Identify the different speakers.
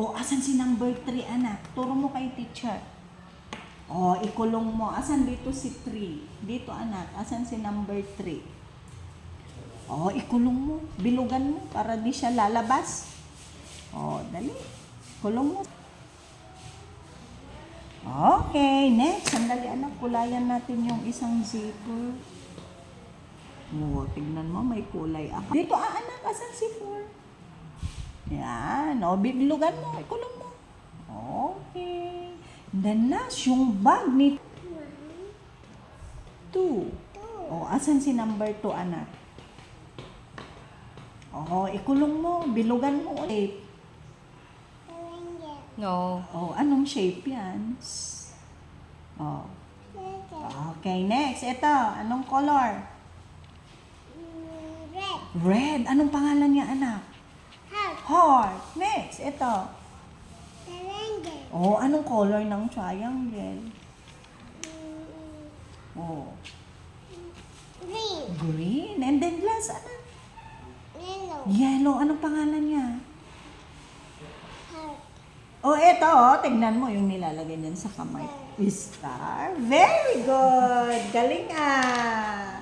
Speaker 1: O, asan si number 3, anak? Turo mo kay teacher. O, ikulong mo. Asan dito si 3? Dito, anak. Asan si number 3? O, ikulong mo. Bilugan mo para di siya lalabas. O, dali. Kulong mo. Okay, next. Sandali, anak. Kulayan natin yung isang zipper. O, tignan mo. May kulay ako. Dito, anak. Asan si 4? Yan. O, bilugan mo. Ikulong mo. Okay. Then last, yung bag ni 2. O, asan si number 2, anak? O, ikulong mo. Bilugan mo ulit.
Speaker 2: No.
Speaker 1: O, anong shape yan? O. Okay, next. Ito, anong color?
Speaker 3: Red.
Speaker 1: Red. Anong pangalan niya, anak? Heart. Next. Ito.
Speaker 3: Triangle.
Speaker 1: O, anong color ng triangle? O,
Speaker 3: Green.
Speaker 1: green. And then last, anak?
Speaker 3: Yellow.
Speaker 1: Yellow. Anong pangalan niya?
Speaker 3: Heart.
Speaker 1: O, eto. Tignan mo yung nilalagay niyan sa kamay. Star. Very good. Galing ah.